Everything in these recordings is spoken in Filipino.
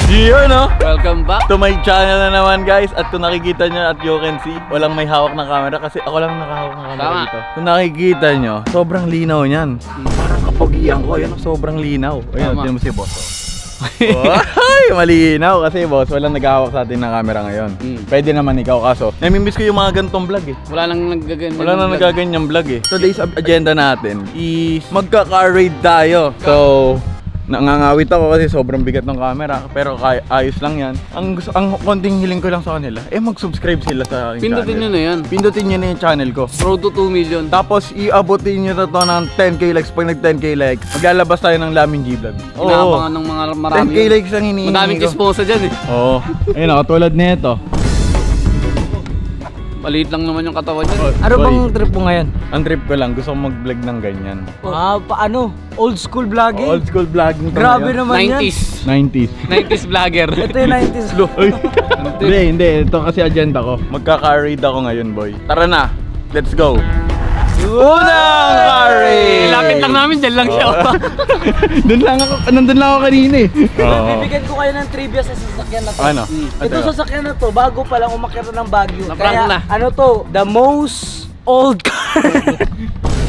Yun, no? Welcome back to my channel na naman, guys. At kung nakikita nyo at you can see, walang may hawak ng camera kasi ako lang nakahawak ng camera dito. Kung nakikita nyo, sobrang linaw niyan. Parang kapagian ko, yan, sobrang linaw. Ayun, tinan mo si boss. Ay, malinaw kasi boss, walang naghahawak sa atin ng camera ngayon. Pwede naman ikaw, kaso namimiss ko yung mga gantong vlog eh. Wala nang nagaganyang vlog eh. Today's agenda natin is magka-car raid tayo. So nangangawit ako kasi sobrang bigat ng camera, pero ayos lang yan. Ang konting hiling ko lang sa kanila, mag-subscribe sila sa aking Pindutin channel. nyo na yan. Pindutin nyo na yung channel ko. Road to 2 million. Tapos iabutin nyo na to ng 10k likes. Pag nag 10k likes, maglalabas tayo ng Laming G-Vlog. Inaabangan ng mga marami. 10k likes ang hinihingi ko. Madaming disposa dyan eh. Oo. Ayun ako, tulad nito. Maliit lang naman yung katawan niya. Ano bang trip mo ngayon? Ang trip ko lang, gusto ko mag-vlog ng ganyan. Paano? Old school vlogging? Old school vlogging. Grabe naman 90s. yan. 90s vlogger. Ito yung 90s. Hindi. Ito kasi agenda ko. Magka-car raid ako ngayon, boy. Tara na. Let's go. Unang car raid! Lapit lang namin, dyan lang siya. Nandun lang ako kanina eh. Bibigyan ko kayo ng trivia sa sasakyan na to. Ano? Ito sasakyan na to, bago pa lang umakyat ng Baguio. Na-prank na. Ano to? The most old car.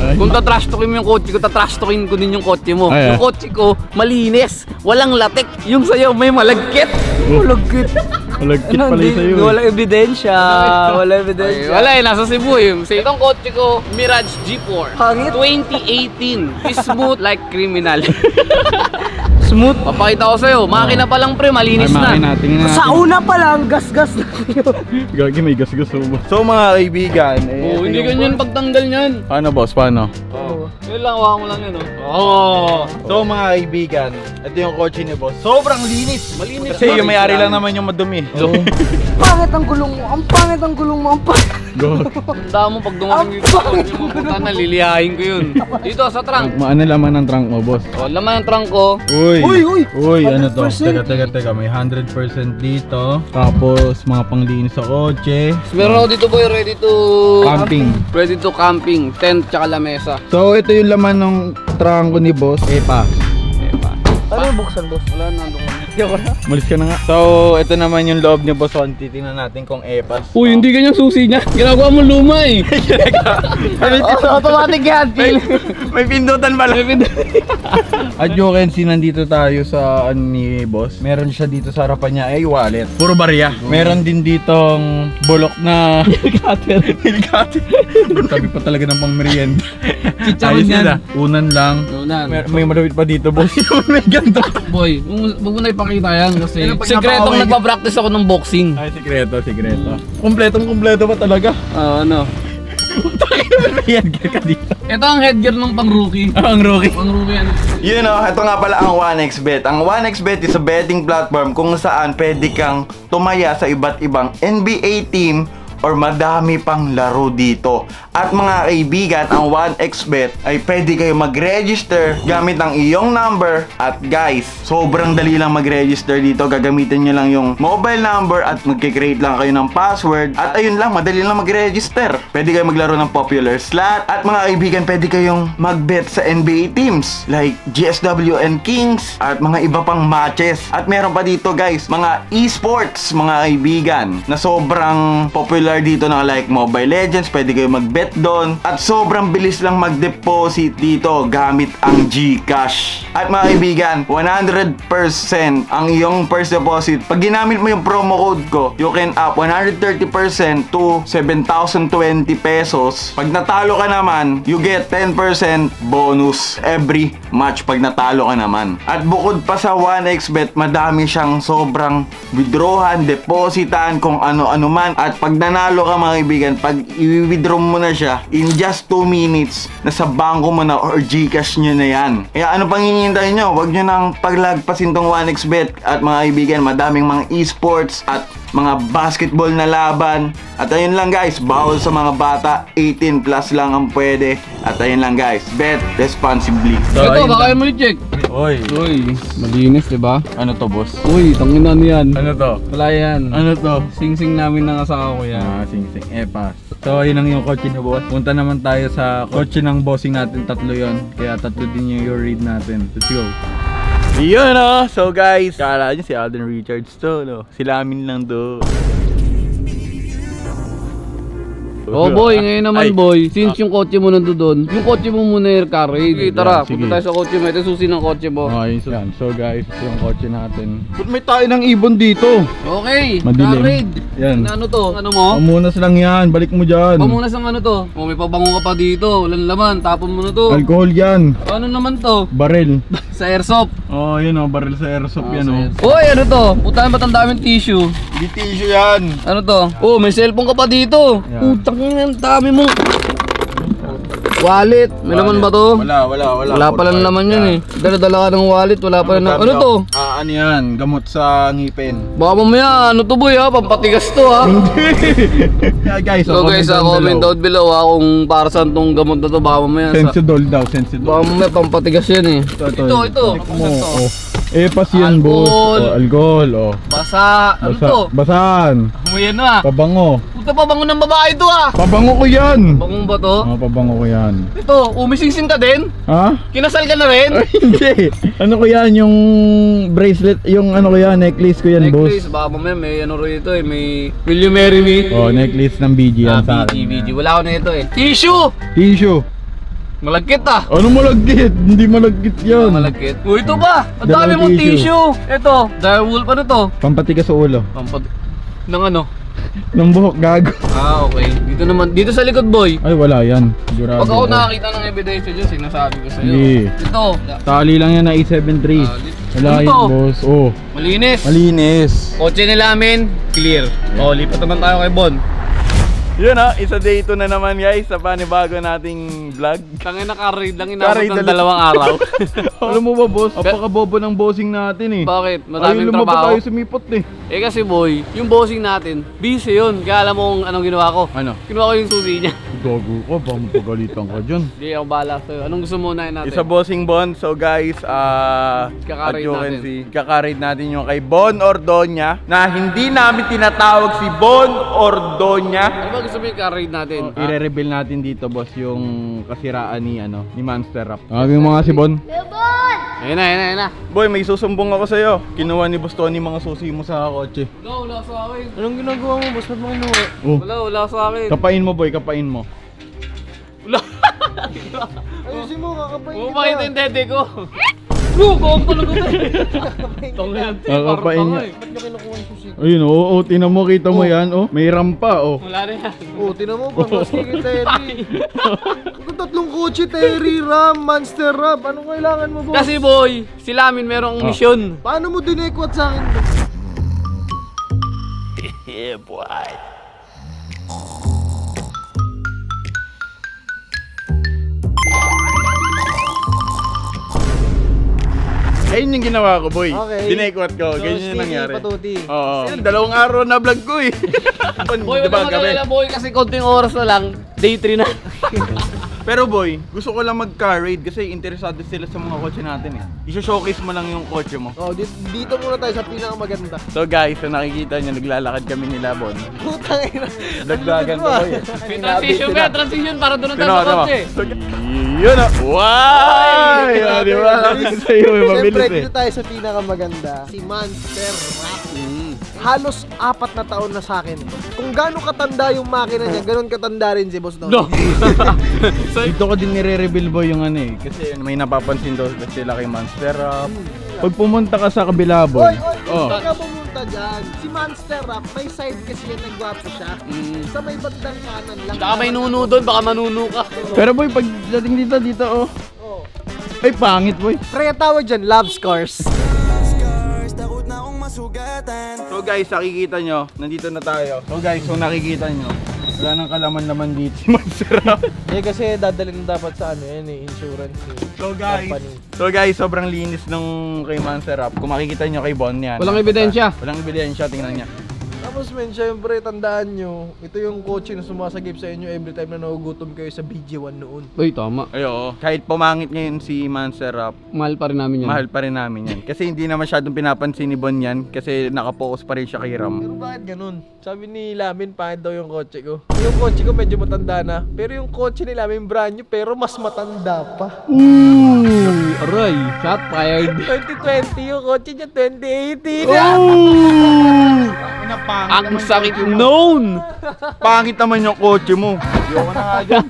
Kung tatrash talkin mo yung kotse ko, tatrash talkin ko din yung kotse mo. Ay, yung kotse ko, malinis. Walang latik. Yung sa'yo, may malagkit. Malagkit. Malagkit pala yung sa'yo eh. Walang ebidensya. Walang ebidensya. Wala eh, nasa Cebu eh. Itong kotse ko, Mirage G4. Hangit. 2018. Smooth like criminal. Smooth. Papakita ko sa'yo, makina pa lang pre, malinis na. Tingnan natin. Sa una pa lang, gas-gas na yun. Gagi, may gas-gas mo. So mga kaibigan, Hindi ganyan pagtanggal niyan. Paano boss? Paano? Yun lang, hawakan mo lang yun oh. So mga kaibigan, ito yung kotse ni boss. Sobrang linis. Malinis. Kasi yung may-ari lang naman yung madumi. Pangit ang gulong mo. Ang pangit ang gulong mo. Ang pangit. Tanda mo pag dumating dito, yung puta na, lilihain ko yun. Dito sa trunk. Ano laman ng trunk mo, boss? Laman ng trunk ko. Uy, ano to? 100%. Teka, may 100% dito. Tapos mga panglinis sa kotse. Meron ako dito boy, ready to camping, tent tsaka lamesa. So ito yung laman ng trunk ko ni boss. Paano yung buksan, boss? Wala na, doon kami. Malis ka na nga. So ito naman yung loob ni boss. Titingnan natin kung epas. Uy, hindi ganyan susi niya. Ginagawa mo luma eh. Automatic yan. May pindutan pala. At you can see, nandito tayo sa ni boss. Meron siya dito sa harapan niya ay wallet. Puro barya. Meron din ditong bulok na Hill cutter. Tabi pa talaga ng pang merienda. Ayos nila. Unan lang. May malawit pa dito, boss. May ganito. Boy, huwag mo na ipakita yan kasi Pero pag sekretong napakaway- nagpa-practice ako ng boxing. Ay, sikreto. Kumpletong pa talaga. Ano? Yan, ka dito. Ito ang headgear ng pang-rookie. Ang rookie. Pang-rookie yan. You know, ito nga pala ang 1xBet. Ang 1xBet is a betting platform kung saan pwede kang tumaya sa iba't ibang NBA team or madami pang laro dito. At mga kaibigan, ang 1xBet ay pwede kayo mag-register gamit ang iyong number. At guys, sobrang dali lang mag-register dito. Gagamitin nyo lang yung mobile number at magkikreate lang kayo ng password. At ayun lang, madali lang mag-register. Pwede kayo maglaro ng popular slot. At mga kaibigan, pwede kayong mag-bet sa NBA teams like GSWN Kings at mga iba pang matches. At meron pa dito guys, mga esports mga kaibigan na sobrang popular dito na like Mobile Legends. Pwede kayo mag-bet doon. At sobrang bilis lang mag-deposit dito gamit ang GCash. At mga kaibigan, 100% ang iyong first deposit. Pag ginamit mo yung promo code ko, you can up 130% to 7,020 pesos. Pag natalo ka naman, you get 10% bonus every match pag natalo ka naman. At bukod pa sa 1xBet, madami siyang sobrang withdrawhan, depositan, kung ano-ano man. At pag nanalo ka mga kaibigan, pag i-withdraw mo na siya, in just 2 minutes, nasa bangko mo na or GCash nyo na yan. Kaya ano pang hinihintay nyo? Huwag nyo nang paglagpasin tong 1xBet. At mga kaibigan, madaming mga esports at mga basketball na laban. At ayun lang guys, bawal sa mga bata, 18 plus lang ang pwede. At ayun lang guys, bet responsibly. So, Ito, ayun baka lang. mo i-check. Uy, Malinis, diba? ano to boss? Uy, tangin na yan. Ano to? Wala yan. Ano to? Sing-sing namin ng asawa ko yan. Sing-sing, epas. So ayun lang yung kotse ni boss. Punta naman tayo sa kotse ng bossing natin, tatlo yon. Kaya tatlo din yung read natin. Let's go. Yun oh. So guys, kala nyo si Alden Richards to, no? Sila amin lang to. Oh boy, ngayon naman Ay. boy, since yung kotse mo nandoon, yung kotse mo muna air carried. Sige, tara, Sige. punta tayo sa kotse mo. Ito susi ng kotse mo. Okay, so, yan. So guys, ito yung kotse natin. May tayo ng ibon dito. Okay, Madilim. carried. Yan. Ano to? Ano mo? Pamunas lang yan, balik mo dyan. Pamunas ang ano to? Oh, may pabango ka pa dito. Walang laman, tapon mo na to. Alcohol yan. Ano naman to? Baril. Sa airsoft. Oh, yun oh, baril sa airsoft yan oh. Hoy, ano to? Putaan ba't ang daming tissue? Di tissue yan. Ano to? Oh, may cellphone ka pa dito. Yan. Putang ina, ang dami mo. Wallet. May laman ba to? Wala. Wala pala ng laman yun eh. Dala-dala ka ng wallet, wala pala ng... Ano to? Ano yan? Gamot sa ngipin. Baka mamaya, ano to boy ha? Pampatigas to ha? Yeah, guys, So guys, comment down below ha kung para saan tong gamot na to. Baka mamaya Sensidol daw, sensidol. baka mamaya pampatigas yan eh. Ito. Mo, oh. Pas yan, boss. Alcohol. Oh, alcohol, oh. Basa. Ano to? Basahan. Amoy ano ha? Pabango. Puta pa bango ng babae to ha? Pabango ko yan. Bangong ba to? Oh, pabango ko yan. Ito, umising-sing ka din? Ha? Kinasal ka na rin? Ay, hindi. Ano ko yan, yung bracelet, yung ano ko yan, necklace ko yan, Necklace, boss. baka mamaya may ano rito eh, may Will you marry me? Oh, necklace ng BG yan sa akin. BG. Wala ko na ito eh. Tissue! Tissue. Malagkit ah! Ano malagkit? Hindi malagkit yan. Malagkit. Oh, ito ba? Ang Dalawang dami mong tissue. tissue! Ito, direwolf ano to? Pampatigas sa ulo. Ng ano? Ng buhok, gago. Ah, okay. Dito naman, dito sa likod boy. Ay, wala yan. Sigurado. Pag ako nakakita ng ebidensya dyan, sinasabi ko sa'yo. Hindi. Ito. Tali lang yan na 873. Wala Ano yun, to? boss. Oh. Malinis. Malinis. Kotse nila amin, clear. Oh, lipat naman tayo kay Bon. Yun ha, isa day 2 na naman guys sa panibago nating vlog. Tangin na carried lang inabot Carried ng na- 2 araw. Alam mo ba boss, apakabobo ng bossing natin eh. Bakit? Ayun, Madaming lumabas trabaho. tayo sumipot eh. Eh kasi boy, yung bossing natin, busy yun. Kaya alam mo kung anong ginawa ko? Ano? Kinuha ko yung susi niya. Gago ko, baka mapagalitan ka dyan. Hindi ako bahala sa'yo. Anong gusto mo unahin natin? Isa bossing Bon. So guys, as Kakarid you can natin. see, kakarid natin yung kay Bon Ordoña na hindi namin tinatawag si Bon Ordoña. Ano ba gusto mo yung carried natin? I-reveal natin dito boss yung kasiraan ni Monster Rap. Tawagin mo nga si Bon. Ayun na. Boy, may susumbong ako sa'yo. Kinuha ni Boss Tony mga susi mo sa kotse. Wala sa akin. Anong ginagawa mo? Ba't mo kinuha? Oh. Wala sa akin. Kapain mo boy, kapain mo. Ayusin mo, kakapain Huwag makita yung dede ko. Bro, kung talaga ito. Tongyan. Kakapain niya. Ba't nyo kinukuha yung susi? Ayun oh, tinan mo, kita mo yan oh. May rampa oh. Wala na yan. Oh, tinan mo, pangmaski kay Terry. Kung tatlong kotse, Terry, Ram, Monster Ram. Anong kailangan mo, boss? Kasi boy, sila amin merong misyon. Paano mo dinekwat sa akin? Yeah, boy. Ayun yung ginawa ko, boy. Okay. Dinekwat ko. So, Ganyan yung sticky, nangyari. patuti. Oo. Ayun, 2 araw na vlog ko eh. Boy, Diba, huwag ka magalala boy kasi konting oras na lang, day 3 na. Pero boy, gusto ko lang mag-car raid kasi interesado sila sa mga kotse natin eh. I-showcase mo lang yung kotse mo. Oh, dito muna tayo sa pinakamaganda. So guys, so nakikita nyo, naglalakad kami nila Bon. Putang ina. Dagdagan to boy eh. Transition ba? Transition para doon na tayo Tino, sa tino. kotse. So, yun na. Wow! Yun, di ba? Sabi ko sa'yo, Siyempre, mabilis eh. dito tayo sa pinakamaganda. Si Monster Rap. Halos 4 na taon na sa akin. Kung gaano katanda yung makina niya, ganoon katanda rin si Boss Don. No. Dito ko din nire-reveal boy yung ano eh. Kasi may napapansin daw sila kay Monster Rap. Pag pumunta ka sa kabila boy. Oy, huwag ka pumunta dyan. Si Monster Rap, may side kasi yan, nagwapo siya. Sa may bandang kanan lang. Baka may nuno doon, baka manuno ka. Pero boy, pag dating dito oh. Oh. Ay, pangit boy. Pre, tawag dyan, love scars. So guys, nakikita nyo, nandito na tayo. So guys, so nakikita nyo, wala nang kalaman-laman dito si Monster Rap. Eh kasi dadalhin dapat sa ano yan eh, insurance eh. So guys, sobrang linis nung kay Monster Rap. Kung makikita nyo kay Bon yan. Walang ebidensya. Walang ebidensya, tingnan niya. Tapos men, syempre, tandaan nyo, ito yung kotse na sumasagip sa inyo every time na nagugutom kayo sa BG1 noon. Uy, tama. Ay oo. Kahit pumangit ngayon si Monster Rap, Mahal pa rin namin yan. mahal pa rin namin yan. Kasi hindi na masyadong pinapansin ni Bon yan. Kasi nakapokus pa rin siya kay Ram. Pero bakit ganun? Sabi ni Lamin, pangit daw yung kotse ko. Yung kotse ko medyo matanda na, pero yung kotse ni Lamin brand new, pero mas matanda pa. Ooh! Aray, shot fired. 2020 yung kotse niya, 2018. Ang sakit known. Pangit naman yung kotse mo. Ayoko na nga dyan.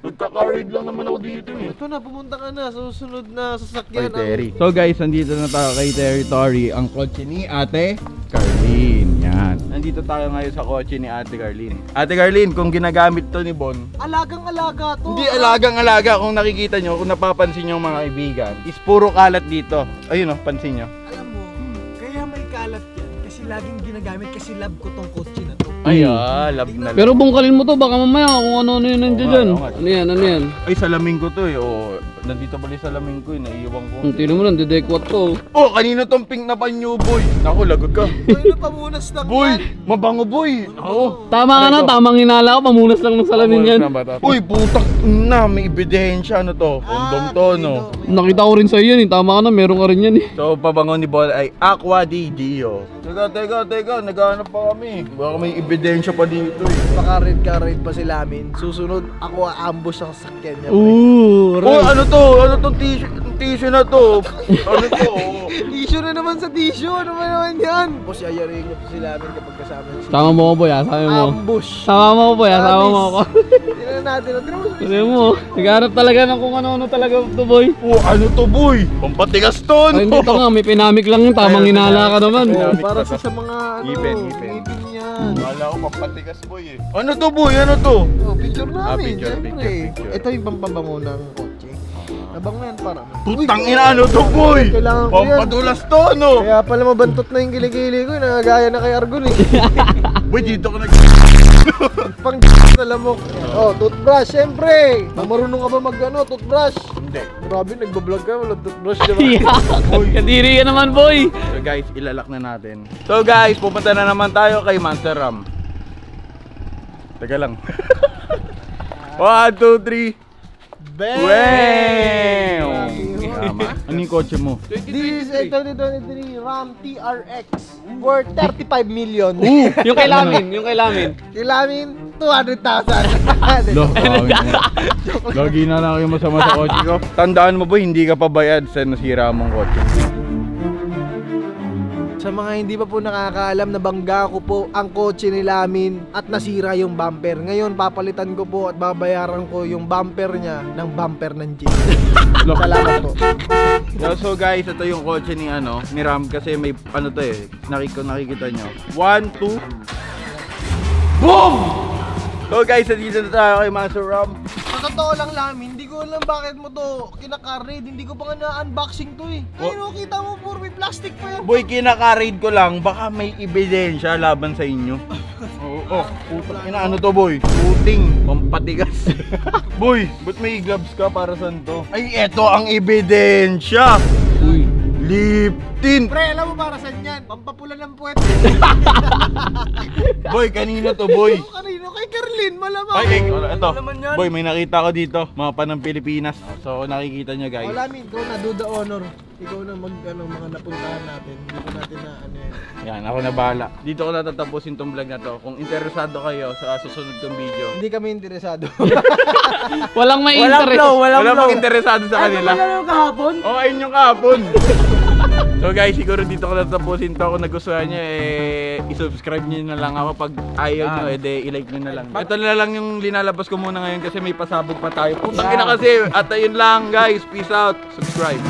Nagkaka-raid lang naman ako dito eh. Ito na, pumunta ka na sa susunod na sasakyan. So guys, nandito na tayo kay Territory, ang kotse ni Ate Carlene. Yan. Nandito tayo ngayon sa kotse ni Ate Carlene. Ate Carlene, kung ginagamit to ni Bon, Alagang-alaga to. hindi alagang-alaga. Kung nakikita nyo, kung napapansin nyo mga kaibigan, is puro kalat dito. Ayun oh, pansin nyo. Alam mo, kaya may kalat yan. Kasi laging ginagamit kasi love ko tong kotse na to. Ay, love na love. Pero bungkalin mo to, baka mamaya kung ano yun nandiyan dyan. oo nga. Ano yan, ano yan? Ay, salamin ko to eh. Oh, nandito pala yung salamin ko eh. Naiiwan ko. Tino mo lang, didekwat to. Oh, kanino tong pink na panyo, boy? Naku, lagot ka. Ay, napamunas lang Boy, yan. mabango boy. Oo. Tama ka na, tamang hinala ko, pamunas lang ng salamin yan. Uy, putak na, may ebidensya. Ano to? Kondom to, no? Nakita ko rin sa'yo yan, tama ka na, meron ka rin yan eh. So, pabango ni Bon ay Aqua di Dio. Teka, naghahanap pa kami. Baka may ebidensya pa dito eh. Baka red pa sila amin. Susunod, ako a-ambush ang sasakyan niya. pre. Ooh, Oh, ano to? Ano tong tissue na to? Ano to? Tissue na naman sa tissue. Ano ba naman yan? Boss, yayarin niyo po sila amin kapag kasama niyo. Sama mo ko boy, sabi mo. Ambush. Sama mo ko boy, sama mo ako. Tingnan natin. Tingnan mo. Sabi mo, nagharap talaga ng kung ano-ano talaga to boy. Oh, ano to, boy? Pampatigas to, no? Ay, hindi to nga, may pinamik lang yung tamang hinala ka naman. Oh, Dami para pa sa mga ano, Ipin. ngipin yan. Wala ko pampatigas, boy eh. Ano to, boy? Ano to? Oh, picture namin, picture, syempre. picture. Ito yung pampabango ng kotse. Nabango yan para. Putang ina, ano to, boy? Kailangan ko yan. Pampadulas to, no? Kaya pala mabantot na yung kilikili ko, nagagaya na kay Argon eh. Boy, dito ko nag... Pang na lamok. Oh, toothbrush, syempre. Marunong ka ba mag ano, toothbrush? Hindi. Grabe, nagbablog ka, wala toothbrush, diba? Kadiri ka naman boy. So guys, ilalak na natin. So guys, pupunta na naman tayo kay Monster Ram. Teka lang. 1, 2, 3. Wow! Tama. Ano yung kotse mo? This is a 2023 Ram TRX worth 35 million. Yung kay Lamin, yung kay Lamin. Kilamin, 200,000. Lagi na lang yung masama sa kotse ko. Tandaan mo ba, hindi ka pa bayad sa nasira mong kotse. Sa mga hindi pa po nakakaalam, nabangga ko po ang kotse ni Lamin at nasira yung bumper. Ngayon, papalitan ko po at babayaran ko yung bumper niya ng bumper ng jeep. Salamat po. So guys, ito yung kotse ni ni Ram kasi may ano to eh. Nakikita nyo. 1, 2. Boom! So guys, dito na tayo kay Master Ram. Sa totoo lang, Lamin, hindi ko alam bakit mo to kinakarade. Hindi ko pa nga na-unboxing to eh. Ayun, kita mo, puro may plastic pa yan. Boy, kinaka-raid ko lang. Baka may ebidensya laban sa inyo. Oo, putang ina, ano to, boy? Puting, pampatigas. Boy, ba't may gloves ka para saan to? Ay, eto ang ebidensya. Uy. Liptin. Pre, alam mo para saan yan? Pampapula ng puwet. Boy, kanino to, boy? Kanino? Kay Carlin, malamang. Ay, ito. Naman yan. Boy, may nakita ko dito. Mapa ng Pilipinas. So, nakikita nyo, guys. Oh, Lamin, ikaw na, do the honor. Ikaw na mga napuntahan natin. Dito natin na ano yan. Yan, ako na bahala. Dito ko natatapusin tong vlog na to. Kung interesado kayo sa susunod kong video. Hindi kami interesado. Walang may interest. Wala pang interesado sa kanila. yung kahapon? Oh, ayun yung kahapon. So guys, siguro dito ko natapusin to. Kung nagustuhan nyo, i-subscribe nyo na lang ako. Pag ayaw nyo, i-like nyo na lang. Ito na lang yung linalabas ko muna ngayon kasi may pasabog pa tayo. Putang ina kasi. At ayun lang guys, peace out, subscribe.